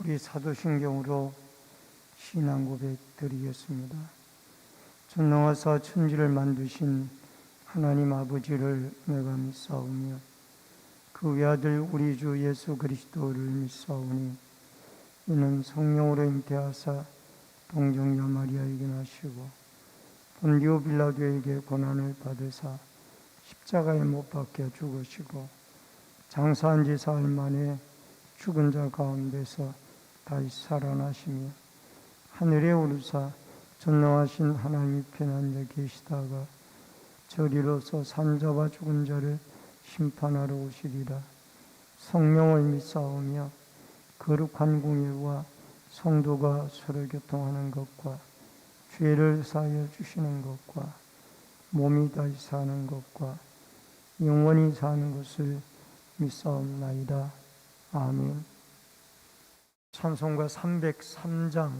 우리 사도신경으로 신앙 고백 드리겠습니다. 전능하사 천지를 만드신 하나님 아버지를 내가 믿사오며 그 외아들 우리 주 예수 그리스도를 믿사오니 이는 성령으로 잉태하사 동정녀 마리아에게 나시고 본디오 빌라도에게 고난을 받으사 십자가에 못 박혀 죽으시고 장사한 지 사흘 만에 죽은 자 가운데서 다시 살아나시며 하늘에 오르사 전능하신 하나님이 편한 데 계시다가 저리로서 산자와 죽은 자를 심판하러 오시리라. 성령을 믿사오며 거룩한 공예와 성도가 서로 교통하는 것과 죄를 사하여 주시는 것과 몸이 다시 사는 것과 영원히 사는 것을 믿사옵나이다. 아멘. 찬송가 303장.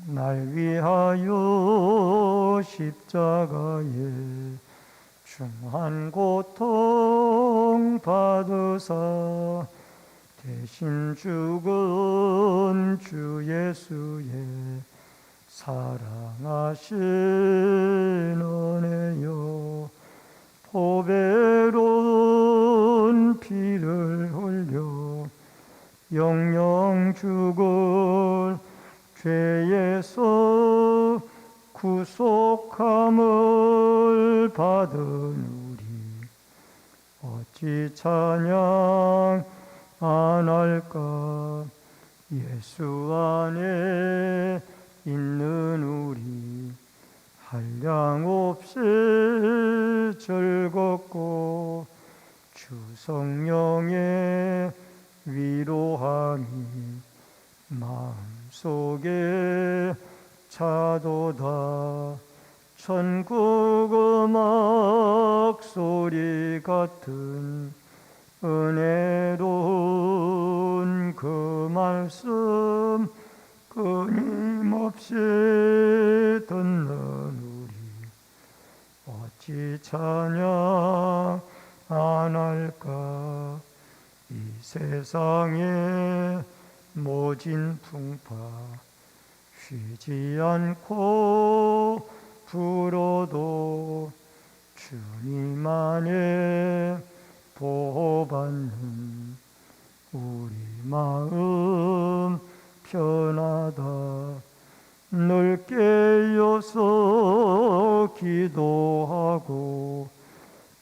날 위하여 십자가에 중한 고통 받으사 대신 죽은 주 예수의 사랑하신 은혜요 보배로운 피를 흘려 영영 죽을 죄에서 구속함을 받은 우리 어찌 찬양 안 할까. 예수 안에 있는 우리 한량없이 즐겁고 주 성령의 위로함이 마음속에 차도다. 천국 음악 소리 같은 은혜로운 그 말씀 끊임없이 듣는 우리 어찌 찬양 안 할까. 이 세상의 모진 풍파 쉬지 않고 불어도 주님 안에 보호받는 우리 마음 편하다. 늘 깨어서 기도하고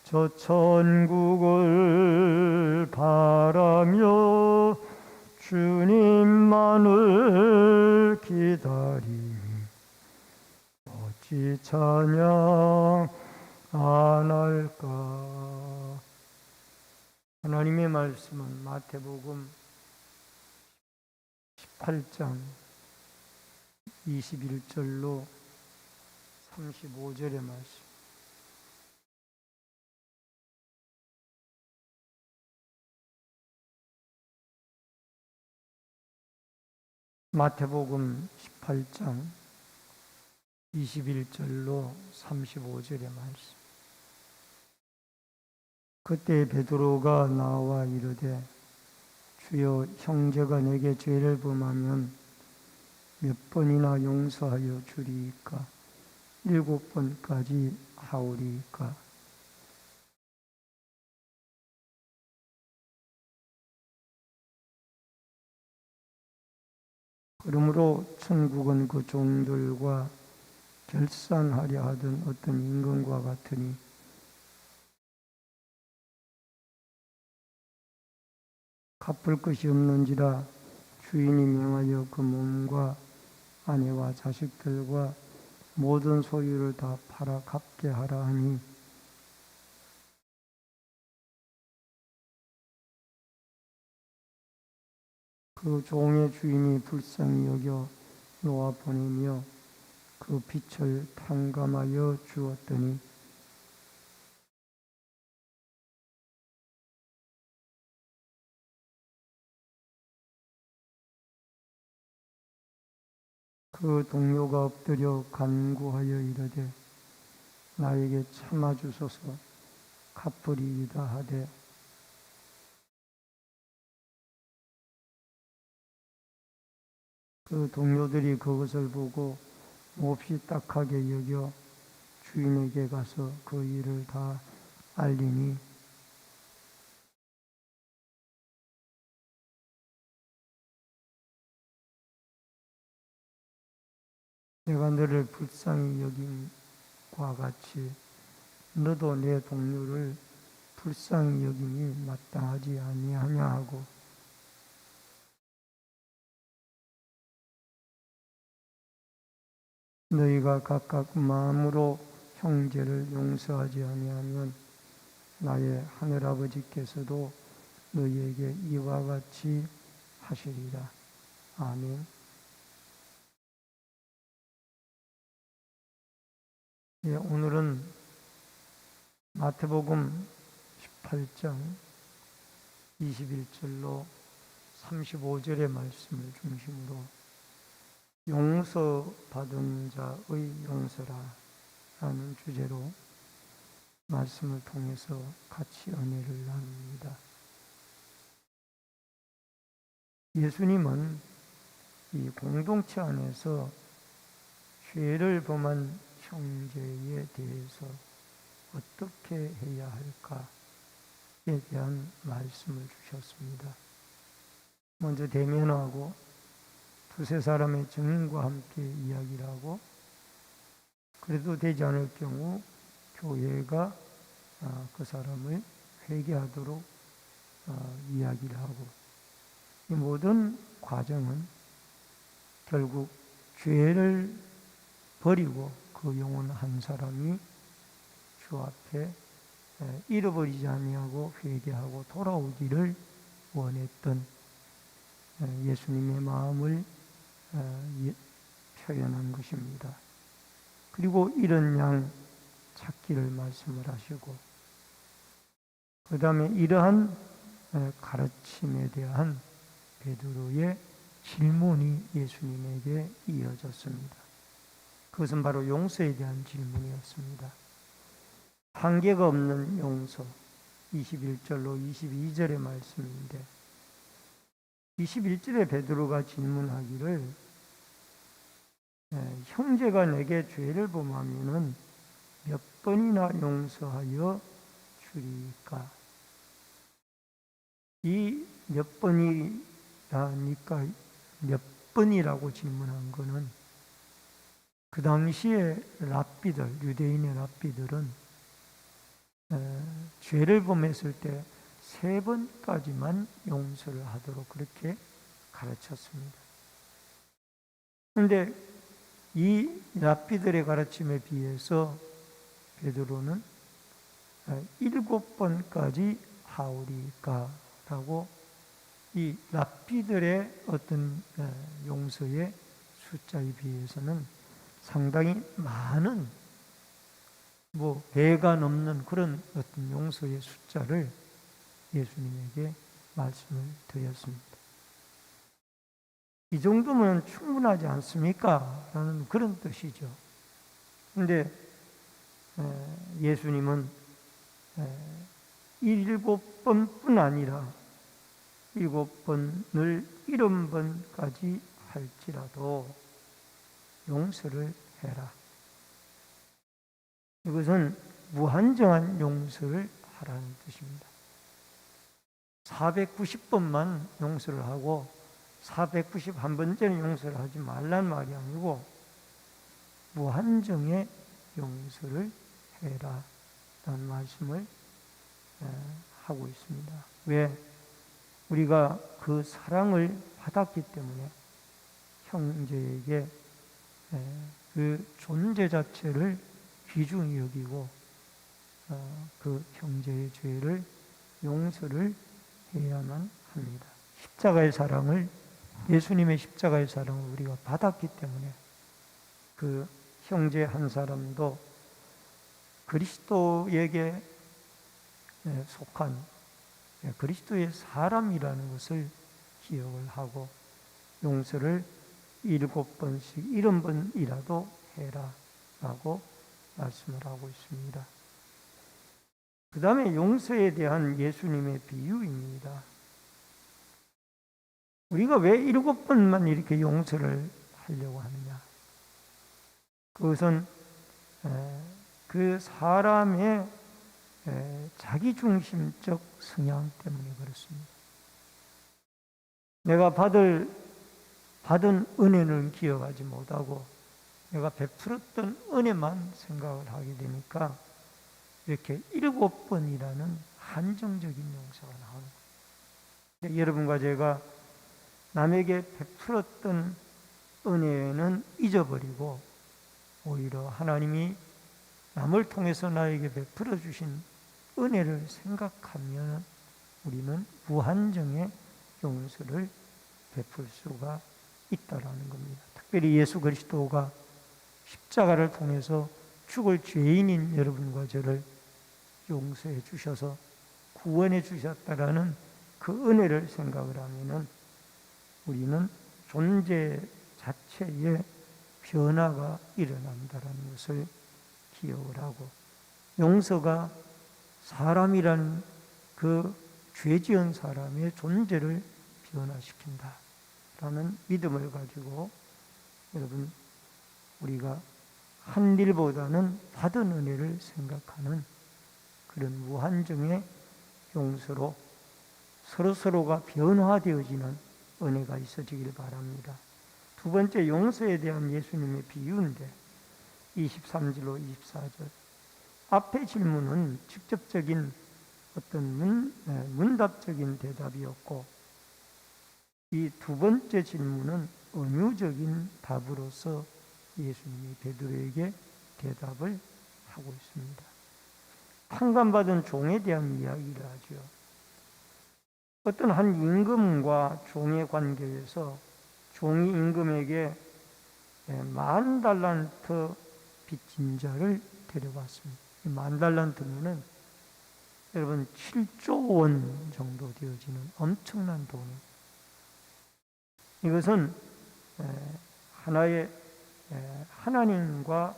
저 천국을 바라며 주님만을 기다리니 어찌 찬양 안 할까. 하나님의 말씀은 마태복음 18장 21절로 35절의 말씀. 마태복음 18장 21절로 35절의 말씀. 그때 베드로가 나와 이르되 주여, 형제가 내게 죄를 범하면 몇 번이나 용서하여 주리이까? 7번까지 하오리이까? 그러므로 천국은 그 종들과 결산하려 하던 어떤 임금과 같으니 갚을 것이 없는지라 주인이 명하여 그 몸과 아내와 자식들과 모든 소유를 다 팔아 갚게 하라 하니 그 종의 주인이 불쌍히 여겨 놓아 보내며 그 빚을 탕감하여 주었더니 그 동료가 엎드려 간구하여 이르되 나에게 참아주소서 갚으리이다 하되 그 동료들이 그것을 보고 몹시 딱하게 여겨 주인에게 가서 그 일을 다 알리니 내가 너를 불쌍히 여김과 같이 너도 내 동료를 불쌍히 여김이 마땅하지 아니하냐 하고 너희가 각각 마음으로 형제를 용서하지 아니하면 나의 하늘아버지께서도 너희에게 이와 같이 하시리라. 아멘. 예, 오늘은 마태복음 18장 21절로 35절의 말씀을 중심으로 용서받은 자의 용서라 라는 주제로 말씀을 통해서 같이 은혜를 나눕니다. 예수님은 이 공동체 안에서 죄를 범한 형제에 대해서 어떻게 해야 할까에 대한 말씀을 주셨습니다. 먼저 대면하고 두세 사람의 증인과 함께 이야기를 하고 그래도 되지 않을 경우 교회가 그 사람을 회개하도록 이야기를 하고 이 모든 과정은 결국 죄를 버리고 그 영혼 한 사람이 주 앞에 잃어버리지 아니하고 회개하고 돌아오기를 원했던 예수님의 마음을 표현한 것입니다. 그리고 이런 양 찾기를 말씀을 하시고 그 다음에 이러한 가르침에 대한 베드로의 질문이 예수님에게 이어졌습니다. 그것은 바로 용서에 대한 질문이었습니다. 한계가 없는 용서 21절로 22절의 말씀인데 21절에 베드로가 질문하기를 형제가 내게 죄를 범하면은 몇 번이나 용서하여 주리까? 이 몇 번이라니까 몇 번이라고 질문한 것은 그 당시에 랍비들, 유대인의 랍비들은 죄를 범했을 때 3번까지만 용서를 하도록 그렇게 가르쳤습니다. 그런데 이 랍비들의 가르침에 비해서 베드로는 7번까지 하오리까라고 이 랍비들의 어떤 용서의 숫자에 비해서는 상당히 많은 배가 넘는 그런 어떤 용서의 숫자를 예수님에게 말씀을 드렸습니다. 이 정도면 충분하지 않습니까? 라는 그런 뜻이죠. 그런데 예수님은 7번뿐 아니라 7번을 70번까지 할지라도 용서를 해라. 이것은 무한정한 용서를 하라는 뜻입니다. 490번만 용서를 하고 491번째는 용서를 하지 말란 말이 아니고 무한정의 용서를 해라 라는 말씀을 하고 있습니다. 왜? 우리가 그 사랑을 받았기 때문에 형제에게 그 존재 자체를 귀중히 여기고 그 형제의 죄를 용서를 해야만 합니다. 십자가의 사랑을 예수님의 십자가의 사랑을 우리가 받았기 때문에 그 형제 한 사람도 그리스도에게 속한 그리스도의 사람이라는 것을 기억을 하고 용서를 7번씩 70번이라도 해라 라고 말씀을 하고 있습니다. 그 다음에 용서에 대한 예수님의 비유입니다. 우리가 왜 7번만 이렇게 용서를 하려고 하느냐? 그것은 그 사람의 자기중심적 성향 때문에 그렇습니다. 내가 받은 은혜는 기억하지 못하고 내가 베풀었던 은혜만 생각을 하게 되니까 이렇게 7번이라는 한정적인 용서가 나오는 거예요. 여러분과 제가 남에게 베풀었던 은혜는 잊어버리고 오히려 하나님이 남을 통해서 나에게 베풀어 주신 은혜를 생각하면 우리는 무한정의 용서를 베풀 수가 있다라는 겁니다. 특별히 예수 그리스도가 십자가를 통해서 죽을 죄인인 여러분과 저를 용서해 주셔서 구원해 주셨다라는 그 은혜를 생각을 하면은 우리는 존재 자체에 변화가 일어난다는 것을 기억을 하고, 용서가 사람이라는 그 죄지은 사람의 존재를 변화시킨다라는 믿음을 가지고 여러분, 우리가 한 일보다는 받은 은혜를 생각하는 그런 무한정의 용서로 서로서로가 변화되어지는 은혜가 있어지길 바랍니다. 두 번째, 용서에 대한 예수님의 비유인데 23절로 24절. 앞의 질문은 직접적인 어떤 문답적인 대답이었고, 이 두 번째 질문은 은유적인 답으로서 예수님이 베드로에게 대답을 하고 있습니다. 탕감받은 종에 대한 이야기를 하죠. 어떤 한 임금과 종의 관계에서 종이 임금에게 10,000달란트 빚진 자를 데려왔습니다. 10,000달란트면은 여러분 7조 원 정도 되어지는 엄청난 돈입니다. 이것은 하나의 하나님과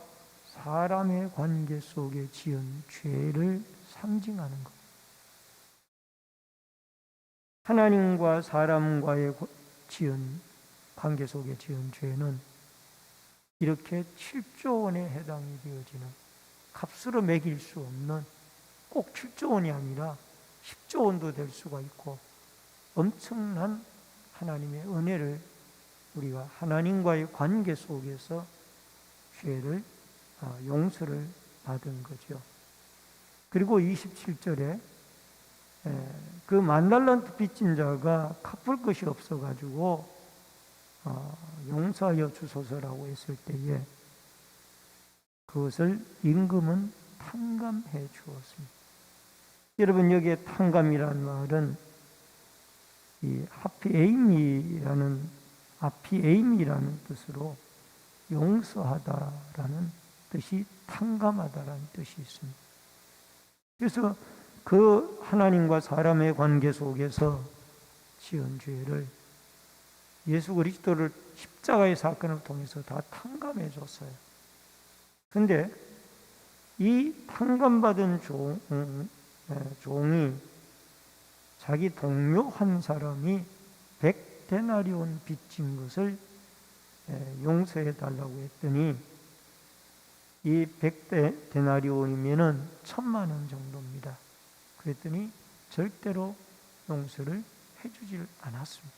사람의 관계 속에 지은 죄를 상징하는 것. 하나님과 사람과의 지은 관계 속에 지은 죄는 이렇게 7조 원에 해당이 되어지는, 값으로 매길 수 없는, 꼭 7조 원이 아니라 10조 원도 될 수가 있고, 엄청난 하나님의 은혜를 우리가 하나님과의 관계 속에서 죄를 용서를 받은 거죠. 그리고 27절에 그 10,000달란트 빚진 자가 갚을 것이 없어가지고 용서하여 주소서라고 했을 때에 그것을 임금은 탕감해 주었습니다. 여러분, 여기에 탕감이라는 말은 이 아피에임이라는 뜻으로 용서하다라는 뜻이 탕감하다라는 뜻이 있습니다. 그래서 그 하나님과 사람의 관계 속에서 지은 죄를 예수 그리스도를 십자가의 사건을 통해서 다 탕감해 줬어요. 그런데 이 탕감받은 종이 자기 동료 한 사람이 100데나리온 빚진 것을 용서해 달라고 했더니 이 100데나리온이면은 1,000,000원 정도입니다. 그랬더니 절대로 용서를 해주질 않았습니다.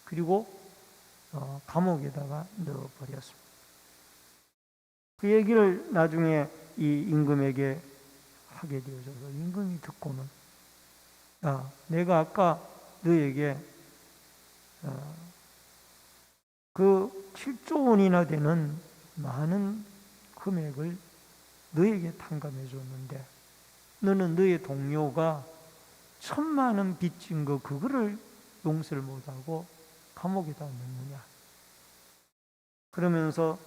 그리고 감옥에다가 넣어버렸습니다. 그 얘기를 나중에 이 임금에게 하게 되어져서 임금이 듣고는, 야, 내가 아까 너에게 그 7조 원이나 되는 많은 금액을 너에게 탕감해 줬는데 너는 너의 동료가 1,000,000원 빚진 거 그거를 용서를 못하고 감옥에다 넣느냐. 그러면서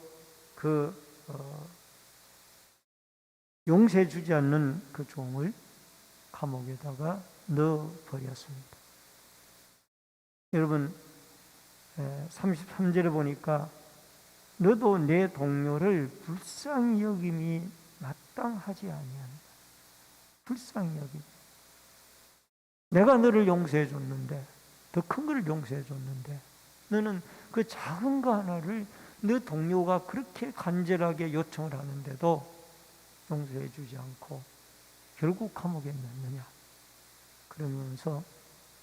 용서해 주지 않는 그 종을 감옥에다가 넣어버렸습니다. 여러분, 33절에 보니까 너도 내 동료를 불쌍히 여김이 마땅하지 아니한다. 불쌍히 여김. 내가 너를 용서해 줬는데, 더 큰 것을 용서해 줬는데, 너는 그 작은 거 하나를 너 동료가 그렇게 간절하게 요청을 하는데도 용서해 주지 않고 결국 감옥에 넣느냐. 그러면서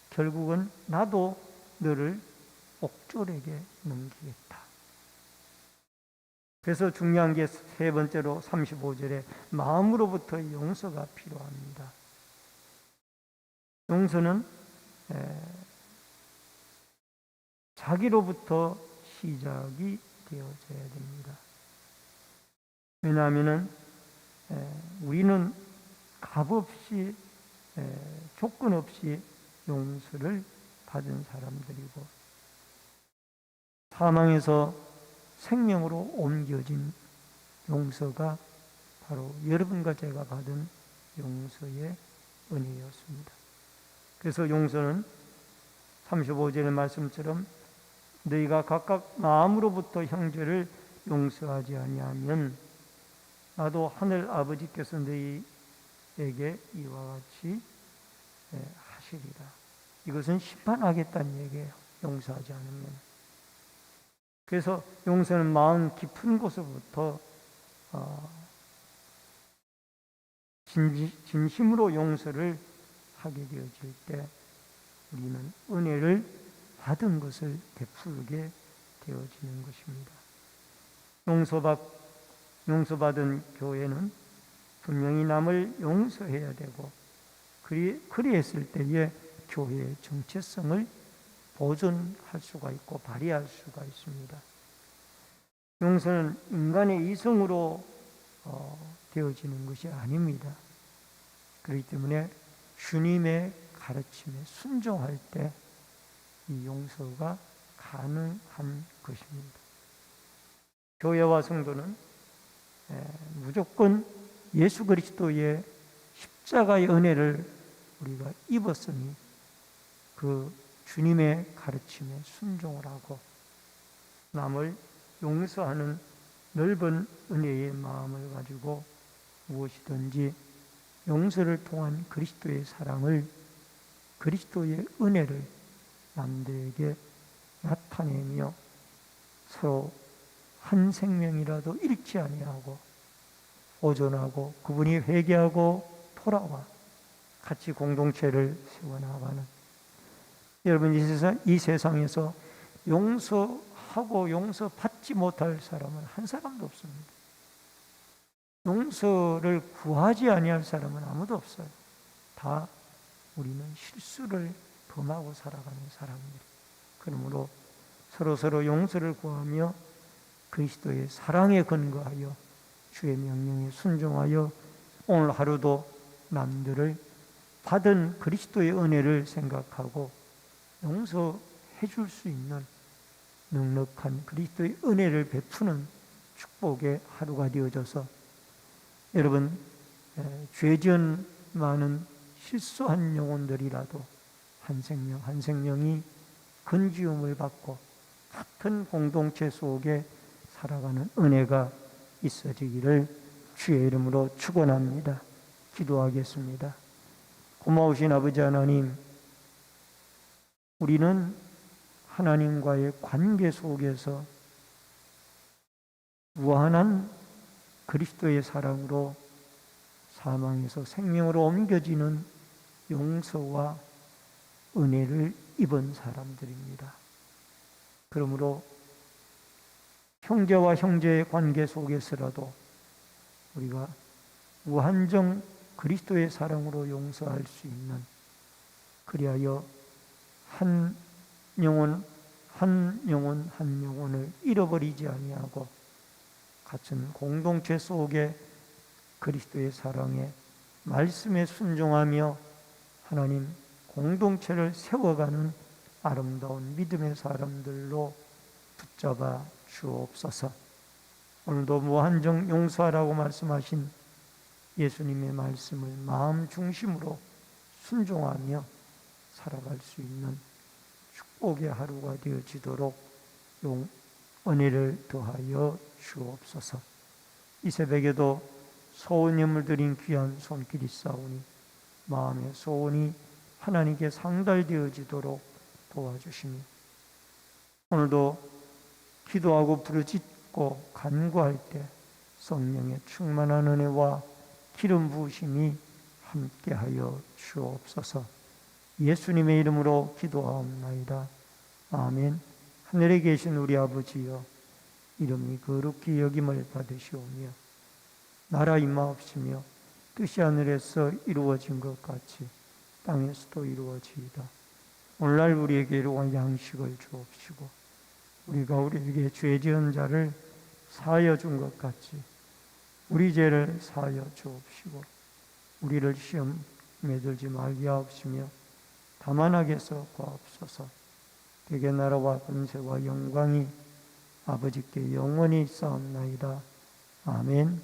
결국은 나도 너를 옥졸에게 넘기겠다. 그래서 중요한 게 세 번째로 35절에 마음으로부터 용서가 필요합니다. 용서는 자기로부터 시작이 되어져야 됩니다. 왜냐하면 우리는 값없이 조건 없이 용서를 받은 사람들이고 사망에서 생명으로 옮겨진 용서가 바로 여러분과 제가 받은 용서의 은혜였습니다. 그래서 용서는 35절의 말씀처럼 너희가 각각 마음으로부터 형제를 용서하지 아니하면 나도 하늘 아버지께서 너희에게 이와 같이 하시리라. 이것은 심판하겠다는 얘기예요. 용서하지 않으면. 그래서 용서는 마음 깊은 곳으로부터 진심으로 용서를 하게 되어질 때 우리는 은혜를 받은 것을 베풀게 되어지는 것입니다. 용서받은 교회는 분명히 남을 용서해야 되고 그리했을 때에 교회의 정체성을 보존할 수가 있고 발휘할 수가 있습니다. 용서는 인간의 이성으로 되어지는 것이 아닙니다. 그렇기 때문에 주님의 가르침에 순종할 때 이 용서가 가능한 것입니다. 교회와 성도는 무조건 예수 그리스도의 십자가의 은혜를 우리가 입었으니 그 주님의 가르침에 순종을 하고 남을 용서하는 넓은 은혜의 마음을 가지고 무엇이든지 용서를 통한 그리스도의 사랑을, 그리스도의 은혜를 남들에게 나타내며 서로 한 생명이라도 잃지 아니하고 보존하고 그분이 회개하고 돌아와 같이 공동체를 세워나가는, 여러분 이 세상에서 용서하고 용서받지 못할 사람은 한 사람도 없습니다. 용서를 구하지 아니할 사람은 아무도 없어요. 다 우리는 실수를 범하고 살아가는 사람입니다. 그러므로 서로 용서를 구하며 그리스도의 사랑에 근거하여 주의 명령에 순종하여 오늘 하루도 남들을 받은 그리스도의 은혜를 생각하고 용서해 줄 수 있는 넉넉한 그리스도의 은혜를 베푸는 축복의 하루가 되어져서 여러분 죄 지은 많은 실수한 영혼들이라도 한 생명 한 생명이 건지움을 받고 같은 공동체 속에 살아가는 은혜가 있어지기를 주의 이름으로 축원합니다. 기도하겠습니다. 고마우신 아버지 하나님, 우리는 하나님과의 관계 속에서 무한한 그리스도의 사랑으로 사망에서 생명으로 옮겨지는 용서와 은혜를 입은 사람들입니다. 그러므로 형제와 형제의 관계 속에서라도 우리가 무한정 그리스도의 사랑으로 용서할 수 있는, 그리하여 한 영혼을 잃어버리지 아니하고 같은 공동체 속에 그리스도의 사랑에 말씀에 순종하며 하나님 공동체를 세워가는 아름다운 믿음의 사람들로 붙잡아 주옵소서. 오늘도 무한정 용서하라고 말씀하신 예수님의 말씀을 마음 중심으로 순종하며 살아갈 수 있는 축복 축복의 하루가 되어지도록 은혜를 더하여 주옵소서. 이 새벽에도 소원예물 드린 귀한 손길이 싸우니 마음의 소원이 하나님께 상달되어지도록 도와주시니, 오늘도 기도하고 부르짖고 간구할 때 성령의 충만한 은혜와 기름 부으심이 함께하여 주옵소서. 예수님의 이름으로 기도하옵나이다. 아멘. 하늘에 계신 우리 아버지여, 이름이 거룩히 여김을 받으시오며 나라 임하옵시며 뜻이 하늘에서 이루어진 것 같이 땅에서도 이루어지이다. 오늘날 우리에게 일용할 양식을 주옵시고 우리가 우리에게 죄 지은 자를 사하여 준 것 같이 우리 죄를 사하여 주옵시고 우리를 시험에 들지 말게 하옵시며 다만 악에서 구하옵소서. 대개 나라와 권세와 영광이 아버지께 영원히 있사옵나이다. 아멘.